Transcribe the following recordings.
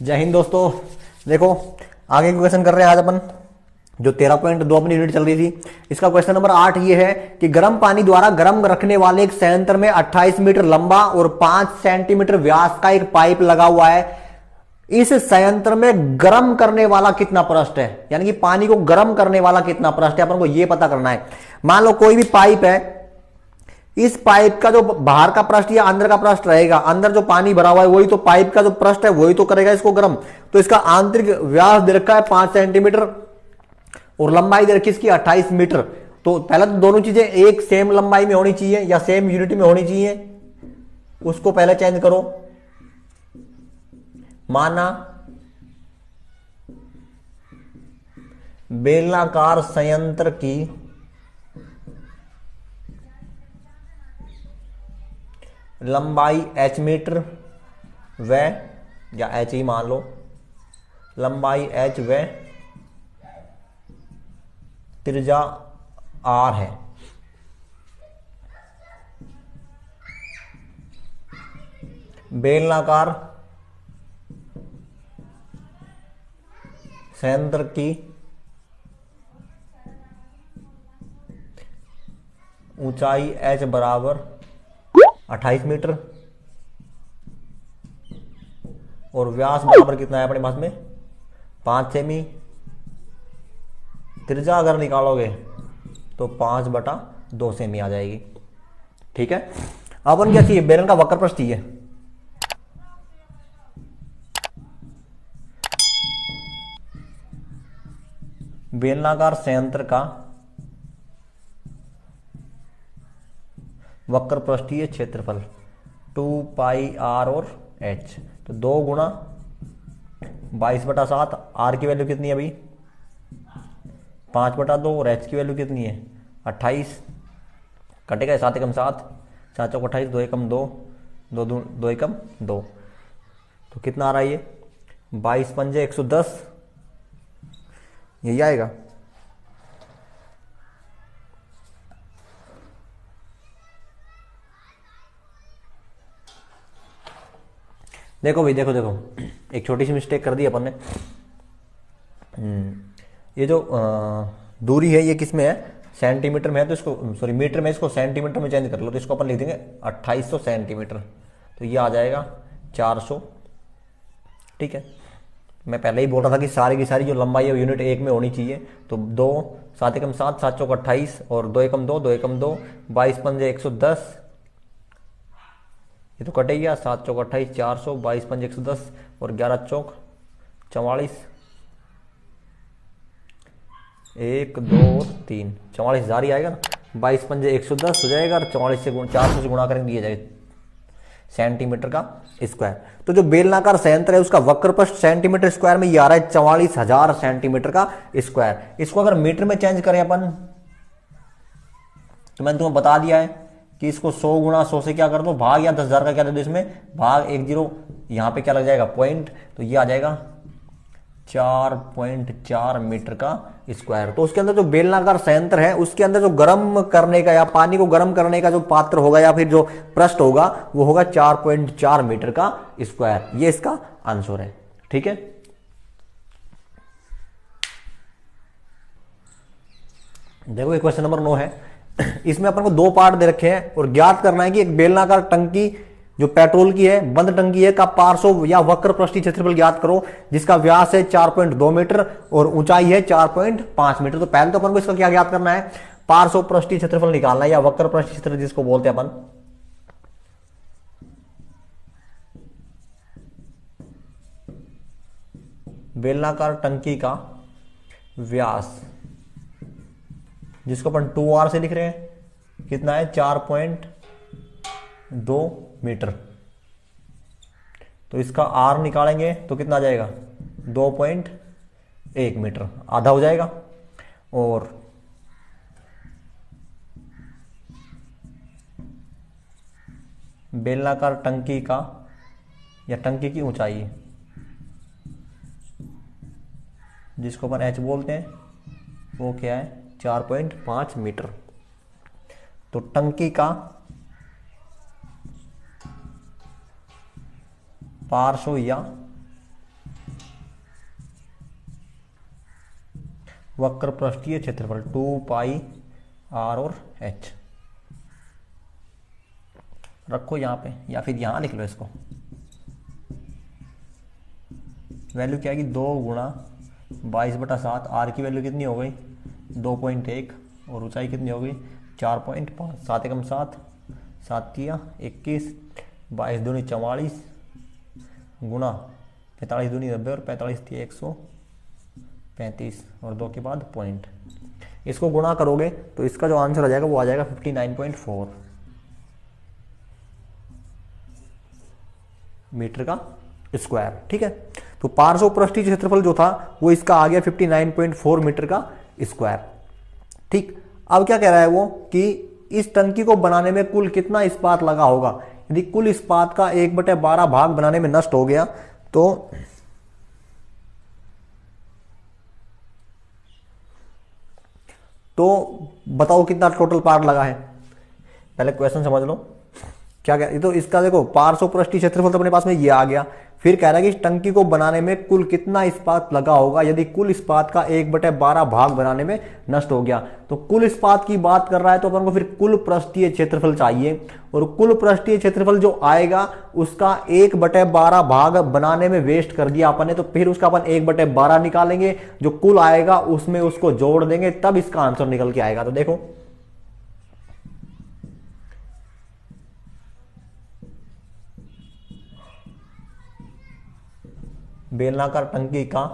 जय हिंद दोस्तों। देखो आगे क्वेश्चन कर रहे हैं आज अपन, जो 13.2 अपनी यूनिट चल रही थी। इसका क्वेश्चन नंबर 8 ये है कि गर्म पानी द्वारा गर्म रखने वाले एक संयंत्र में 28 मीटर लंबा और 5 सेंटीमीटर व्यास का एक पाइप लगा हुआ है। इस संयंत्र में गर्म करने वाला कितना पृष्ठ है, यानी कि पानी को गर्म करने वाला कितना पृष्ठ है, अपन को यह पता करना है। मान लो कोई भी पाइप है, इस पाइप का जो बाहर का पृष्ठ या अंदर का पृष्ठ रहेगा, अंदर जो पानी भरा हुआ है वही तो पाइप का जो पृष्ठ है वही तो करेगा इसको गर्म। तो इसका आंतरिक व्यास दे रखा है 5 सेंटीमीटर और लंबाई दे रखी इसकी 28 मीटर। तो पहले तो दोनों चीजें एक सेम लंबाई में होनी चाहिए या सेम यूनिट में होनी चाहिए, उसको पहले चेंज करो। माना बेलनाकार संयंत्र की लंबाई h मीटर व, या h ही मान लो, लंबाई h व त्रिज्या r है। बेलनाकार संयंत्र की ऊंचाई h बराबर 28 मीटर और व्यास बराबर कितना है अपने पास में 5 सेमी। त्रिज्या अगर निकालोगे तो 5/2 सेमी आ जाएगी। ठीक है, अब अपन क्या चाहिए, बेलन का वक्र पृष्ठ चाहिए। बेलनाकार संयंत्र का वक्र पृष्ठीय क्षेत्रफल 2 पाई r और h, तो 2 गुणा 22/7। r की वैल्यू कितनी है भाई 5/2 और h की वैल्यू कितनी है 28। कटेगा 7 एकम 7, 7 चौक 28, 2 एकम 2, 2 एकम 2, तो कितना आ रहा है ये 22 पंजे 110, यही आएगा। देखो भाई, देखो एक छोटी सी मिस्टेक कर दी अपन ने। ये जो दूरी है ये किस में है, सेंटीमीटर में है, तो इसको सॉरी मीटर में, इसको सेंटीमीटर में चेंज कर लो, तो इसको अपन लिख देंगे 2800 सेंटीमीटर, तो ये आ जाएगा 400। ठीक है, मैं पहले ही बोल रहा था कि सारी की सारी जो लंबाई है यूनिट एक में होनी चाहिए। तो 2, 7 एकम 7, 7 चौक 28 और 2 एकम 2, 2 एकम 2, 22 पंजे 110, ये तो कटे गया, 7 चौक 28, 400, 22 पंजे 110 और 11 चौक 44, 1 2 3, 44,000 ही आएगा ना। 22 पंजे 110 हो जाएगा और 44 से 400 से गुणा करेंगे, दिया जाएगा सेंटीमीटर का स्क्वायर। तो जो बेलनाकार संयंत्र है उसका वक्र पृष्ठ सेंटीमीटर स्क्वायर में ये आ रहा है 44,000 सेंटीमीटर का स्क्वायर। इसको अगर मीटर में चेंज करें अपन, तो मैंने तुम्हें बता दिया है कि इसको 100 गुणा 100 से क्या कर दो भाग, या 10,000 का क्या दे दो इसमें भाग, 1 0 यहां पे क्या लग जाएगा पॉइंट, तो ये आ जाएगा 4.4 मीटर का स्क्वायर। तो उसके अंदर जो बेलनाकार संयंत्र है उसके अंदर जो गर्म करने का या पानी को गर्म करने का जो पात्र होगा या फिर जो पृष्ठ होगा वो होगा 4.4 मीटर का स्क्वायर। ये इसका आंसर है। ठीक है, देखो ये क्वेश्चन नंबर 9 है। इसमें अपन को 2 पार्ट दे रखे हैं और ज्ञात करना है कि एक बेलनाकार टंकी जो पेट्रोल की है, बंद टंकी है, का पार्श्व या वक्र पृष्ठीय क्षेत्रफल ज्ञात करो जिसका व्यास है 4.2 मीटर और ऊंचाई है 4.5 मीटर। तो पहले तो अपन को इसका क्या ज्ञात करना है, पार्श्व पृष्ठीय क्षेत्रफल निकालना है या वक्र पृष्ठीय क्षेत्रफल जिसको बोलते हैं अपन। बेलनाकार टंकी का व्यास जिसको अपन 2r से लिख रहे हैं, कितना है 4.2 मीटर। तो इसका r निकालेंगे तो कितना आ जाएगा 2.1 मीटर, आधा हो जाएगा। और बेलनाकार टंकी का या टंकी की ऊंचाई जिसको अपन h बोलते हैं वो क्या है 4.5 मीटर। तो टंकी का पार्श्व या वक्र पृष्ठीय क्षेत्रफल 2 पाई आर और एच रखो यहाँ पे, या फिर यहाँ लिख लो इसको। वैल्यू क्या आएगी, 2 गुणा 22/7। आर की वैल्यू कितनी हो गई 2.1 और ऊंचाई कितनी हो गई 4.5। 7 एकम 7, 7 तिया 21, 22 दूनी 44 गुणा 45 दूनी 90 और 45 तिया 135 और 2 के बाद पॉइंट। इसको गुणा करोगे तो इसका जो आंसर आ जाएगा वो आ जाएगा 59.4 मीटर का स्क्वायर। ठीक है, तो पार्श्व पृष्ठीय क्षेत्रफल जो था वो इसका आ गया 59.4 मीटर का स्क्वायर। ठीक, अब क्या कह रहा है वो कि इस टंकी को बनाने में कुल कितना इस्पात लगा होगा। यदि कुल इस्पात का 1/12 भाग बनाने में नष्ट हो गया तो बताओ कितना टोटल पार्ट लगा है। पहले क्वेश्चन समझ लो क्या क्या। तो इसका देखो पार्श्व पृष्ठीय क्षेत्रफल तो अपने पास में ये आ गया, फिर कह रहा है कि इस टंकी को बनाने में कुल कितना इस्पात लगा होगा यदि कुल इस्पात का 1/12 भाग बनाने में नष्ट हो गया। तो कुल इस्पात की बात कर रहा है तो अपन को फिर कुल पृष्ठीय क्षेत्रफल चाहिए, और कुल पृष्ठीय क्षेत्रफल जो आएगा उसका 1/12 भाग बनाने में वेस्ट कर दिया अपन ने, तो फिर उसका अपन 1/12 निकालेंगे, जो कुल आएगा उसमें उसको जोड़ देंगे, तब इसका आंसर निकल के आएगा। तो देखो बेलनाकार टंकी का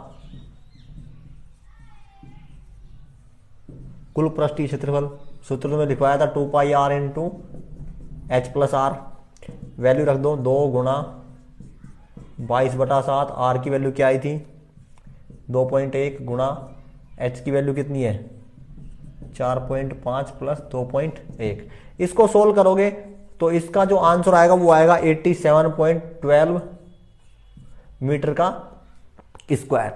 कुल पृष्ठीय क्षेत्रफल सूत्र में लिखवाया था 2 pi R into H plus R. Value रख दो 2 गुणा 22/7। आर की वैल्यू क्या आई थी 2.1 गुणा एच की वैल्यू कितनी है 4.5 प्लस 2.1। इसको सोल्व करोगे तो इसका जो आंसर आएगा वो आएगा 87.12 मीटर का स्क्वायर।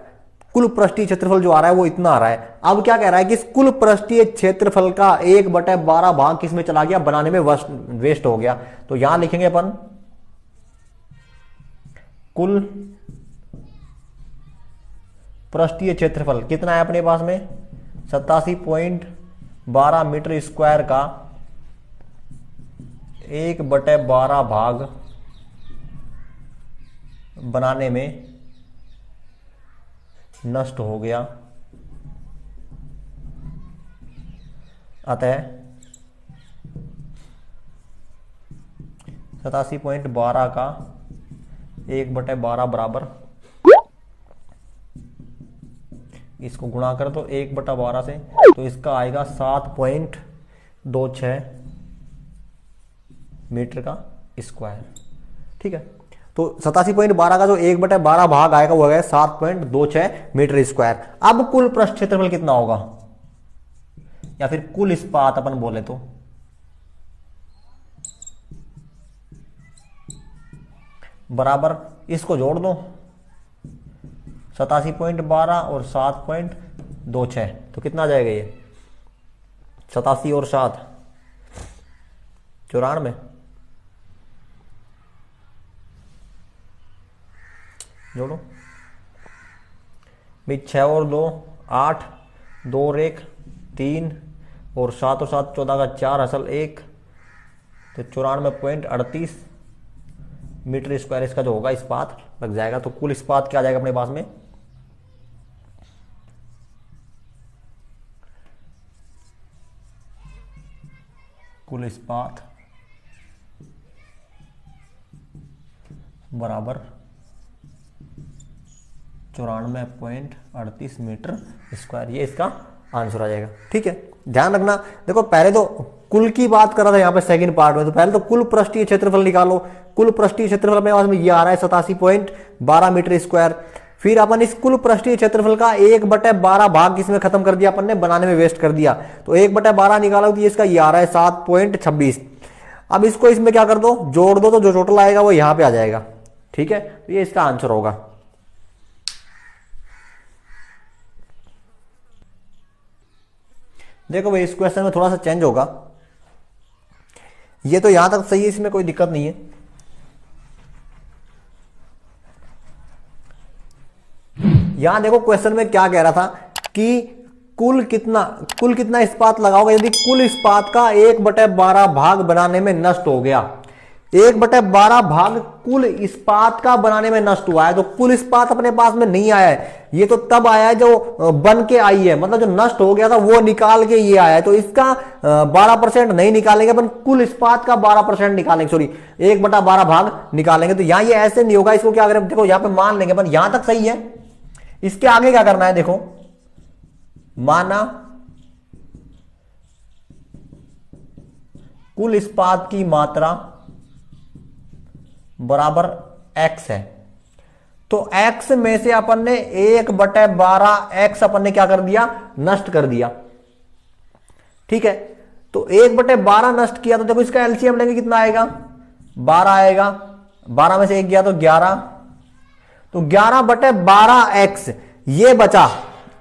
कुल पृष्ठीय क्षेत्रफल जो आ रहा है वो इतना आ रहा है। अब क्या कह रहा है कि इस कुल पृष्ठीय क्षेत्रफल का 1/12 भाग किसमें चला गया, बनाने में वेस्ट हो गया। तो यहां लिखेंगे अपन कुल पृष्ठीय क्षेत्रफल कितना है अपने पास में 87.12 मीटर स्क्वायर का 1/12 भाग बनाने में नष्ट हो गया, अतः 87.12 का 1/12 बराबर, इसको गुणा कर तो 1/12 से, तो इसका आएगा 7.26 मीटर का स्क्वायर। ठीक है, तो 87.12 का जो 1/12 भाग आएगा वो आएगा 7.26 मीटर स्क्वायर। अब कुल पृष्ठ क्षेत्रफल कितना होगा, या फिर कुल इस्पात अपन बोले तो बराबर, इसको जोड़ दो 87.12 और 7.26, तो कितना आ जाएगा ये 87 और 7 94, जोड़ो भाई 6 और 2 8, 2 और 1 3 और 7 और 7 14 का 4 असल 1, तो 94.38 मीटर स्क्वायर इसका जो होगा इस्पात लग जाएगा। तो कुल इस्पात क्या आ जाएगा अपने पास में कुल इस्पात बराबर 94.38 मीटर स्क्वायर, ये इसका आंसर आ जाएगा। ठीक है, ध्यान रखना। देखो पहले तो कुल की बात कर रहा था यहाँ पे सेकंड पार्ट में, तो पहले तो कुल पृष्ठीय क्षेत्रफल निकालो। कुल पृष्ठीय क्षेत्रफल अपने पास में ये आ रहा है 87.12 मीटर स्क्वायर। फिर अपन इस कुल पृष्ठीय क्षेत्रफल का 1/12 भाग किसमें खत्म कर दिया अपन ने, बनाने में वेस्ट कर दिया, तो 1/12 निकालो तो इसका ये आ रहा है 7.26। अब इसको इसमें क्या कर दो, जोड़ दो, तो जो टोटल आएगा वो यहाँ पे आ जाएगा। ठीक है, तो ये इसका आंसर होगा। देखो भाई इस क्वेश्चन में थोड़ा सा चेंज होगा, ये तो यहां तक सही है, इसमें कोई दिक्कत नहीं है। यहां देखो क्वेश्चन में क्या कह रहा था कि कुल कितना इस्पात लगाओगे यदि कुल इस्पात का 1/12 भाग बनाने में नष्ट हो गया। 1/12 भाग कुल इस्पात का बनाने में नष्ट हुआ है, तो कुल इस्पात अपने पास में नहीं आया है, ये तो तब आया है जो बन के आई है, मतलब जो नष्ट हो गया था वो निकाल के ये आया है। तो इसका 12% नहीं निकालेंगे अपन, कुल इस्पात का 12% निकालेंगे, सॉरी 1/12 भाग निकालेंगे। तो यहां ये ऐसे नहीं होगा, इसको क्या करें, देखो यहां पे मान लेंगे अपन, यहां तक सही है। इसके आगे क्या करना है, देखो माना कुल इस्पात की मात्रा बराबर x है, तो x में से अपन ने 1/12 x अपन ने क्या कर दिया, नष्ट कर दिया। ठीक है, तो 1/12 नष्ट किया, तो देखो इसका एलसीएम लेंगे, कितना आएगा, 12 आएगा। 12 में से 1 गया तो 11, तो 11/12x ये बचा।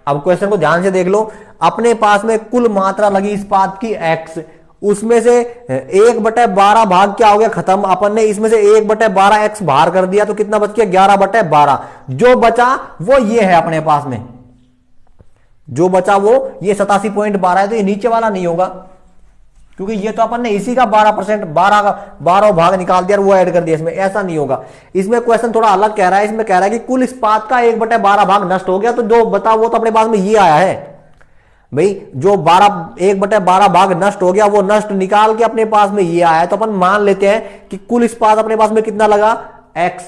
अब क्वेश्चन को ध्यान से देख लो, अपने पास में कुल मात्रा लगी इस्पात की x, उसमें से 1/12 भाग क्या हो गया, खत्म। अपन ने इसमें से 1/12x बाहर कर दिया, तो कितना बच गया, 11/12। जो बचा वो ये है अपने पास में, जो बचा वो ये 87.12 है, तो ये नीचे वाला नहीं होगा, क्योंकि ये तो अपन ने इसी का 12% 12 भाग निकाल दिया और वो ऐड कर दिया इसमें, ऐसा नहीं होगा। इसमें क्वेश्चन थोड़ा अलग कह रहा है, इसमें कह रहा है कि कुल इस्पात का 1/12 भाग नष्ट हो गया, तो जो बता वो तो अपने पास में ये आया है भाई, जो 1/12 भाग नष्ट हो गया वो नष्ट निकाल के अपने पास में ये आया है। तो अपन मान लेते हैं कि कुल इस्पात अपने पास में कितना लगा, x,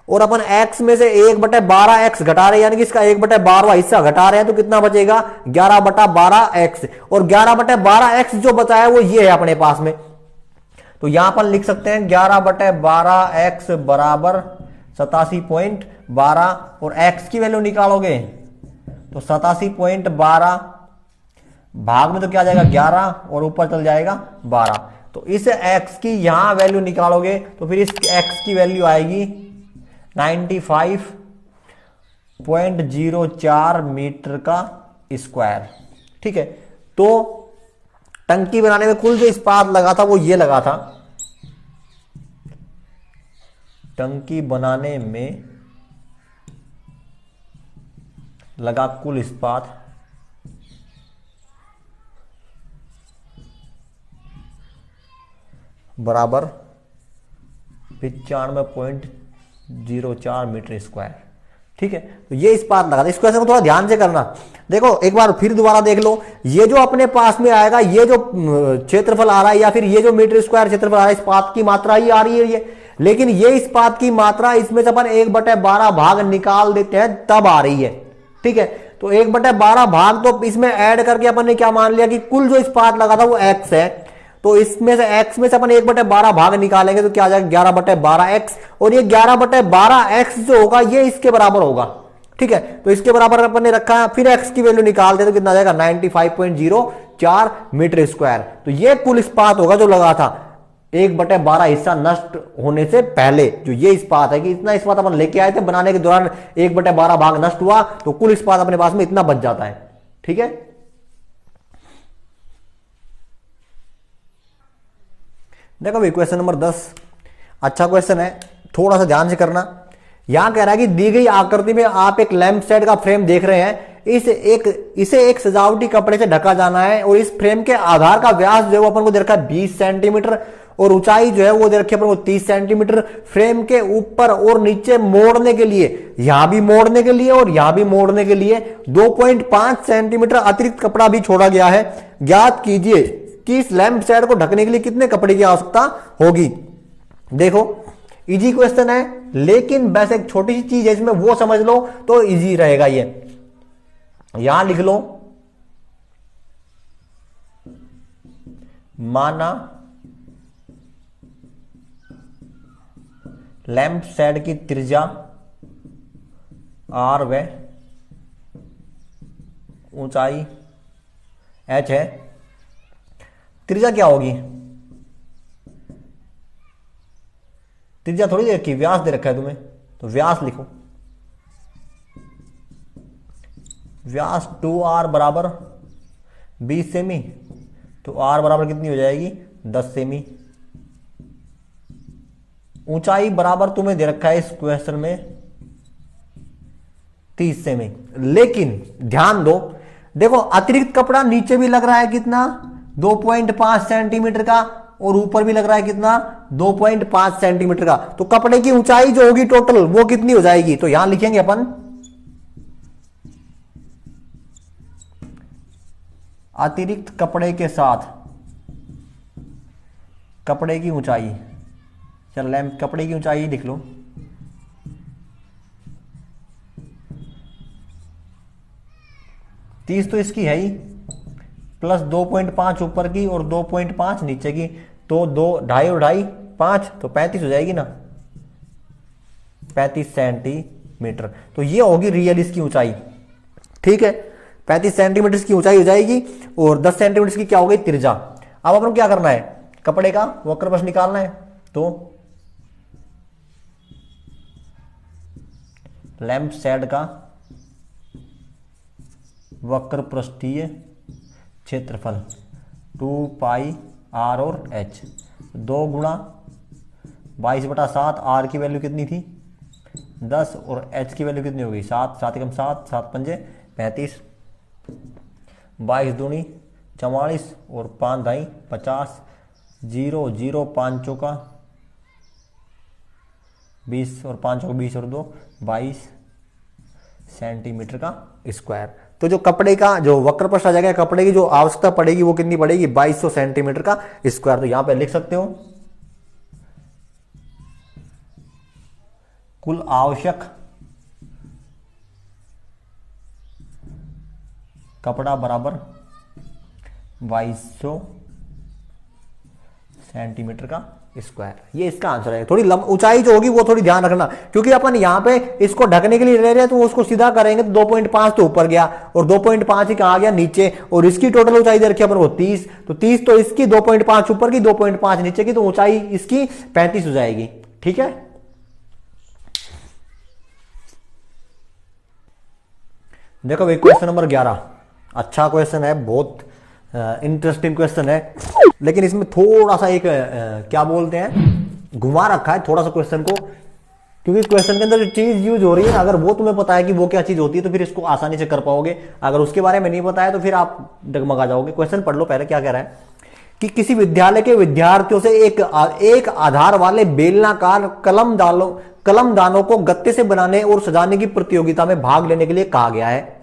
और अपन x में से 1/12x घटा रहे हैं, यानी कि इसका 1/12वां हिस्सा घटा रहे हैं, तो कितना बचेगा, 11/12x, और 11/12x जो बचा है वो ये है अपने पास में। तो यहां पर लिख सकते हैं 11/12x बराबर 87.12, और x की वैल्यू निकालोगे तो 87.12 भाग में तो क्या जाएगा 11 और ऊपर चल जाएगा 12। तो इस x की यहां वैल्यू निकालोगे तो फिर इस x की वैल्यू आएगी 95.04 मीटर का स्क्वायर। ठीक है, तो टंकी बनाने में कुल जो इस्पात लगा था वो ये लगा था, टंकी बनाने में लगा कुल इस्पात बराबर 95.04 मीटर स्क्वायर। ठीक है, तो ये इस्पात लगा था। इस क्वेश्चन को थोड़ा ध्यान से करना, देखो एक बार फिर दोबारा देख लो, ये जो अपने पास में आएगा, ये जो क्षेत्रफल आ रहा है या फिर ये जो मीटर स्क्वायर क्षेत्रफल आ रहा है, इस्पात की मात्रा ही आ रही है ये, लेकिन ये इस्पात की मात्रा इसमें से अपन 1/12 भाग निकाल देते हैं तब आ रही है। ठीक है, तो 1/12 भाग तो इसमें ऐड करके अपन ने क्या मान लिया कि कुल जो इस्पात लगा था वो x है, तो इसमें से x में से अपन 1/12 भाग निकालेंगे तो क्या आ जाएगा 11/12x, और ये 11/12x जो होगा ये इसके बराबर होगा। ठीक है, तो इसके बराबर अपन ने रखा है, फिर x की वैल्यू निकालते तो कितना आ जाएगा 95.04 मीटर स्क्वायर। तो ये कुल इस्पात होगा जो लगा था 1/12 हिस्सा नष्ट होने से पहले, जो ये इस्पात है कि इतना इस्पात अपन लेके आए थे, बनाने के दौरान 1/12 भाग नष्ट हुआ, तो कुल इस्पात अपने पास में इतना बच जाता है। ठीक है, देखो भाई क्वेश्चन नंबर 10 अच्छा क्वेश्चन है, थोड़ा सा ध्यान से करना। यहां कह रहा है कि दी गई आकृति में आप एक लैंप शेड का फ्रेम देख रहे हैं, इसे एक सजावटी कपड़े से ढका जाना है, और इस फ्रेम के आधार का व्यास जो है वो अपन को दे रखा है 20 सेंटीमीटर, और ऊंचाई जो है वो दे रखी है अपन को 30 सेंटीमीटर। फ्रेम के ऊपर और नीचे मोड़ने के लिए, यहां भी मोड़ने के लिए और यहां भी मोड़ने के लिए 2.5 सेंटीमीटर अतिरिक्त कपड़ा भी छोड़ा गया है। ज्ञात कीजिए कि इस लैंप शेड को ढकने के लिए कितने कपड़े की आवश्यकता होगी। देखो इजी क्वेश्चन है, लेकिन वैसे एक छोटी सी चीज है इसमें, वो समझ लो तो इजी रहेगा। ये यहां लिख लो, माना लैंप शेड की त्रिज्या r व ऊंचाई h है। त्रिज्या क्या होगी, त्रिज्या थोड़ी दे रखी, व्यास दे रखा है तुम्हें, तो व्यास लिखो, व्यास 2r बराबर 20 सेमी, तो r बराबर कितनी हो जाएगी 10 सेमी। ऊंचाई बराबर तुम्हें दे रखा है इस क्वेश्चन में 30 सेमी, लेकिन ध्यान दो देखो अतिरिक्त कपड़ा नीचे भी लग रहा है कितना 2.5 सेंटीमीटर का, और ऊपर भी लग रहा है कितना 2.5 सेंटीमीटर का। तो कपड़े की ऊंचाई जो होगी टोटल वो कितनी हो जाएगी, तो यहां लिखेंगे अपन अतिरिक्त कपड़े के साथ कपड़े की ऊंचाई। चल लैम्प कपड़े की ऊंचाई लिख लो। तीस तो इसकी है ही, प्लस 2.5 ऊपर की और 2.5 नीचे की, तो 2.5 और 2.5 5, तो 35 हो जाएगी ना, 35 सेंटीमीटर। तो ये होगी रियल इसकी ऊंचाई। ठीक है, 35 सेंटीमीटर की ऊंचाई हो जाएगी और 10 सेंटीमीटर की क्या हो गई त्रिज्या। अब अपन क्या करना है, कपड़े का वक्र प्रस्थ निकालना है। तो लैंप शेड का वक्र पृष्ठीय क्षेत्रफल 2 पाई आर और एच, 2 गुणा 22/7, आर की वैल्यू कितनी थी 10 और एच की वैल्यू कितनी होगी 7, 7 एकम 7, 7 पंजे 35, 22 दूनी 44 और 5 ढाई 50, 0 0 5 चौका 20 और 5 चौका 20 और 2 22 सेंटीमीटर का स्क्वायर। तो जो कपड़े का जो वक्र प्रस्थ आ जाएगा, कपड़े की जो आवश्यकता पड़ेगी वो कितनी पड़ेगी 2200 सेंटीमीटर का स्क्वायर। तो यहां पे लिख सकते हो कुल आवश्यक कपड़ा बराबर 2200 सेंटीमीटर का स्क्वायर। ये इसका आंसर है। थोड़ी ऊंचाई जो होगी वो थोड़ी ध्यान रखना, क्योंकि अपन यहां पे इसको ढकने के लिए ले रहे हैं, तो उसको सीधा करेंगे तो 2.5 तो ऊपर गया और 2.5 ही कहां गया नीचे, और इसकी टोटल ऊंचाई दे रखी है अपन वो 30, तो 30 तो इसकी 2.5 ऊपर की 2.5 नीचे की, तो ऊंचाई इसकी 35 हो जाएगी। ठीक है, देखो भाई क्वेश्चन नंबर 11 अच्छा क्वेश्चन है, बहुत इंटरेस्टिंग क्वेश्चन है, लेकिन इसमें थोड़ा सा एक क्या बोलते हैं घुमा रखा है थोड़ा सा क्वेश्चन को, क्योंकि क्वेश्चन के अंदर जो चीज यूज हो रही है अगर वो तुम्हें पता है कि वो क्या चीज होती है तो फिर इसको आसानी से कर पाओगे। अगर उसके बारे में नहीं पता है तो फिर आप डगमगा जाओगे। क्वेश्चन पढ़ लो पहले, क्या कह रहा है कि किसी विद्यालय के विद्यार्थियों से एक आधार वाले बेलनाकार कलमदानों को गत्ते से बनाने और सजाने की प्रतियोगिता में भाग लेने के लिए कहा गया है।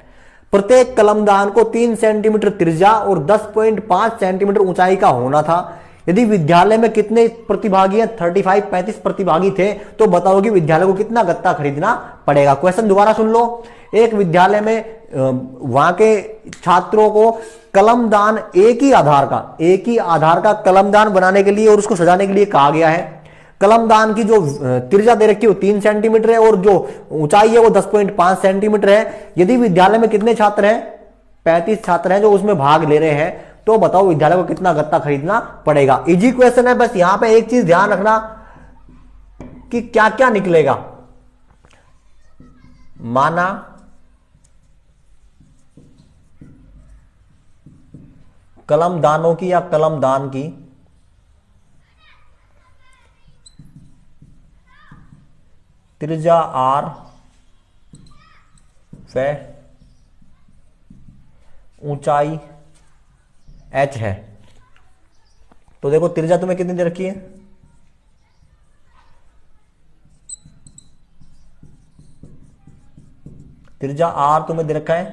प्रत्येक कलमदान को 3 सेंटीमीटर त्रिज्या और 10.5 सेंटीमीटर ऊंचाई का होना था। यदि विद्यालय में कितने प्रतिभागी हैं 35 प्रतिभागी थे, तो बताओ कि विद्यालय को कितना गत्ता खरीदना पड़ेगा। क्वेश्चन दोबारा सुन लो। एक विद्यालय में वहां के छात्रों को कलमदान एक ही आधार का कलमदान बनाने के लिए और उसको सजाने के लिए कहा गया है। कलमदान की जो त्रिज्या दे रखी है वो 3 सेंटीमीटर है और जो ऊंचाई है वो 10.5 सेंटीमीटर है। यदि विद्यालय में कितने छात्र हैं 35 छात्र हैं जो उसमें भाग ले रहे हैं, तो बताओ विद्यालय को कितना गत्ता खरीदना पड़ेगा। इजी क्वेश्चन है, बस यहां पे एक चीज ध्यान रखना कि क्या क्या निकलेगा। माना कलमदानों की या कलमदान की त्रिज्या आर व ऊंचाई एच है। तो देखो त्रिज्या तुम्हें कितनी दे रखी है, त्रिज्या आर तुम्हें दे रखा है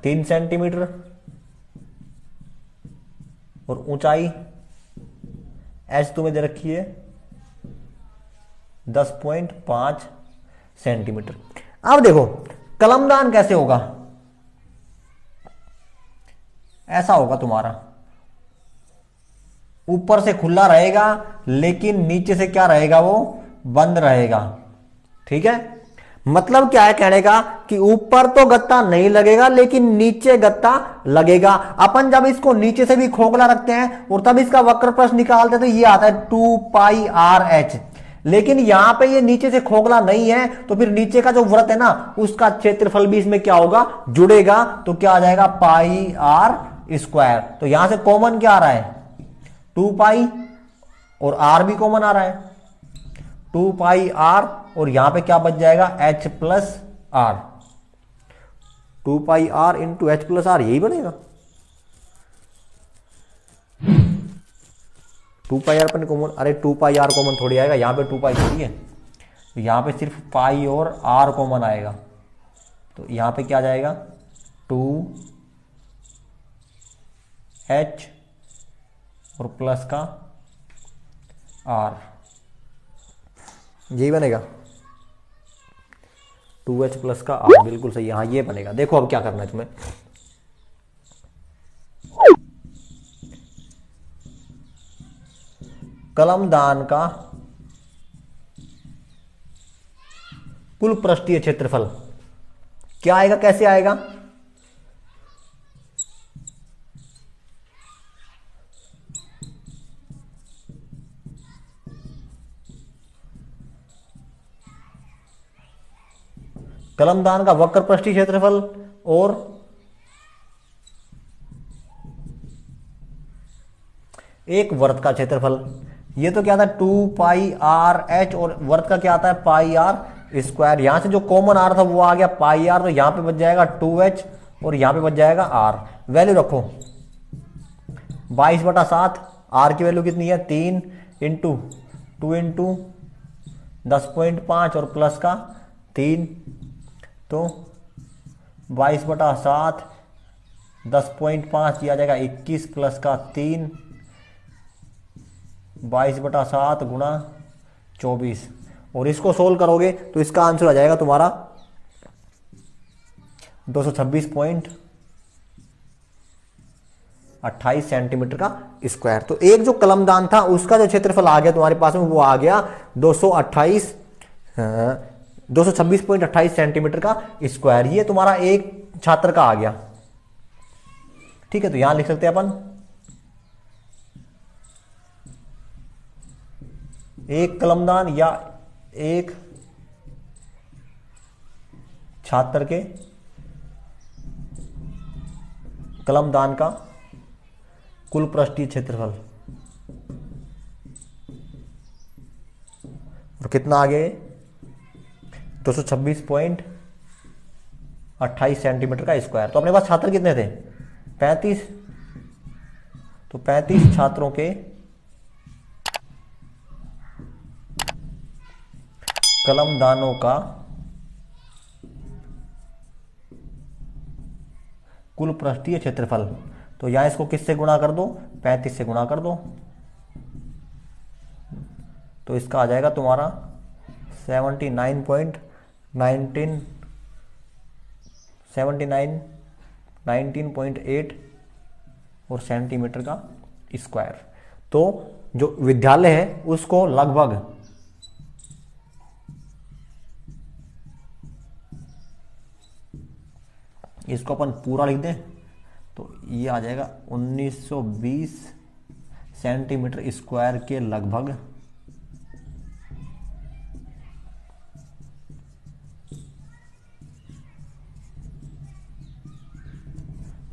3 सेंटीमीटर और ऊंचाई एच तुम्हें दे रखी है 10.5 सेंटीमीटर। अब देखो कलमदान कैसे होगा, ऐसा होगा तुम्हारा ऊपर से खुला रहेगा लेकिन नीचे से क्या रहेगा वो बंद रहेगा। ठीक है, मतलब क्या है कहने का कि ऊपर तो गत्ता नहीं लगेगा लेकिन नीचे गत्ता लगेगा। अपन जब इसको नीचे से भी खोखला रखते हैं और तब इसका वक्र प्रस्थ निकालते हैं तो ये आता है 2 पाई आर एच, लेकिन यहां पे ये नीचे से खोखला नहीं है तो फिर नीचे का जो वृत्त है ना उसका क्षेत्रफल भी इसमें क्या होगा जुड़ेगा, तो क्या आ जाएगा पाई आर स्क्वायर। तो यहां से कॉमन क्या आ रहा है 2 पाई और आर भी कॉमन आ रहा है 2 पाई आर, और यहां पे क्या बच जाएगा h plus R 2πr into H plus R, यही बनेगा। 2πr पर कॉमन, अरे 2πr कॉमन थोड़ी आएगा, यहाँ पे 2π थोड़ी है, तो यहाँ पे सिर्फ पाई और r कॉमन आएगा, तो यहाँ पे क्या जाएगा 2h और प्लस का r, यही बनेगा 2h प्लस का r, बिल्कुल सही। हाँ ये बनेगा। देखो अब क्या करना है तुम्हें, कलमदान का कुल पृष्ठीय क्षेत्रफल क्या आएगा, कैसे आएगा, कलमदान का वक्र पृष्ठीय क्षेत्रफल और एक वर्त का क्षेत्रफल। ये तो क्या था 2πr(h) और वर्त का क्या आता है πr²। यहां से जो कॉमन r था वो आ गया πr, तो यहां पे बच जाएगा 2h और यहां पे बच जाएगा r। वैल्यू रखो 22/7, r की वैल्यू कितनी है 3 इंटू 2 इंटू 10.5 और प्लस का 3, तो 22/7 10.5 किया जाएगा 21 प्लस का 3, 22/7 गुणा 24, और इसको सोल्व करोगे तो इसका आंसर आ जाएगा तुम्हारा 226.28 सेंटीमीटर का स्क्वायर। तो एक जो कलमदान था उसका जो क्षेत्रफल आ गया तुम्हारे पास में, वो आ गया 226.28 सेंटीमीटर का स्क्वायर। ये तुम्हारा एक छात्र का आ गया। ठीक है, तो यहां लिख सकते हैं अपन एक कलमदान या एक छात्र के कलमदान का कुल पृष्ठीय क्षेत्रफल, और कितना आ गया 226.28 सेंटीमीटर का स्क्वायर। तो अपने पास छात्र कितने थे 35, तो 35 छात्रों के कलमदानों का कुल पृष्ठीय क्षेत्रफल, तो यहां इसको किससे गुणा कर दो 35 से गुणा कर दो, तो इसका आ जाएगा तुम्हारा 19.8 और सेंटीमीटर का स्क्वायर। तो जो विद्यालय है उसको लगभग इसको अपन पूरा लिख दें तो ये आ जाएगा 1920 सेंटीमीटर स्क्वायर के लगभग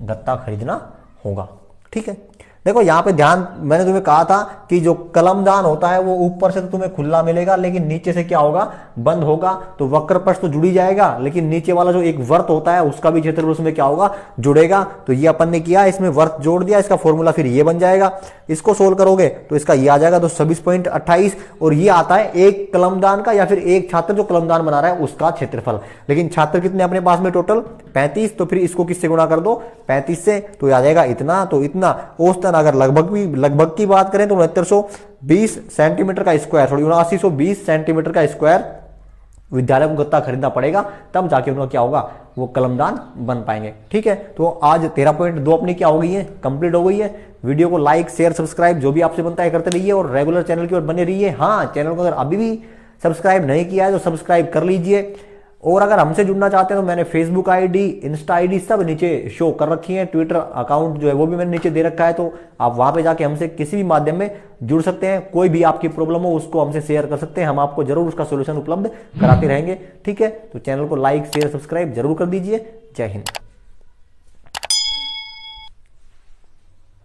गत्ता खरीदना होगा। ठीक है, देखो यहां पे ध्यान, मैंने तुम्हें कहा था कि जो कलमदान होता है वो ऊपर से तो तुम्हें खुला मिलेगा, लेकिन नीचे से क्या होगा बंद होगा। तो वक्र पृष्ठ तो जुड़ी जाएगा, लेकिन नीचे वाला जो एक वर्त होता है उसका भी क्षेत्रफल उसमें क्या होगा जुड़ेगा। तो ये अपन ने किया, इसमें वर्त जोड़ दिया, इसका फॉर्मूला फिर ये बन जाएगा। इसको सोल्व करोगे तो इसका ये आ जाएगा 226.28, और ये आता है एक कलमदान का या फिर एक छात्र जो कलमदान बना रहा है उसका क्षेत्रफल। लेकिन छात्र कितने अपने पास में टोटल 35, तो फिर इसको किससे गुणा कर दो 35 से, तो आ जाएगा इतना। तो इतना औसतन अगर लगभग की बात करें तो 6920 सेंटीमीटर का स्क्वायर, सॉरी 7920 सेंटीमीटर का स्क्वायर विद्यालय को गत्ता खरीदना पड़ेगा, तब जाके उनका क्या होगा वो कलमदान बन पाएंगे। ठीक है, तो आज 13.2 अपनी क्या हो गई है कंप्लीट हो गई है। वीडियो को लाइक शेयर सब्सक्राइब जो भी आपसे बनता है करते रहिए, और रेगुलर चैनल की ओर बने रहिए। हाँ, चैनल को अगर अभी भी सब्सक्राइब नहीं किया है तो सब्सक्राइब कर लीजिए। और अगर हमसे जुड़ना चाहते हैं तो मैंने फेसबुक आईडी, इंस्टा आईडी सब नीचे शो कर रखी है, ट्विटर अकाउंट जो है वो भी मैंने नीचे दे रखा है, तो आप वहां पे जाके हमसे किसी भी माध्यम में जुड़ सकते हैं। कोई भी आपकी प्रॉब्लम हो उसको हमसे शेयर कर सकते हैं, हम आपको जरूर उसका सोल्यूशन उपलब्ध कराते रहेंगे। ठीक है, तो चैनल को लाइक शेयर सब्सक्राइब जरूर कर दीजिए। जय हिंद।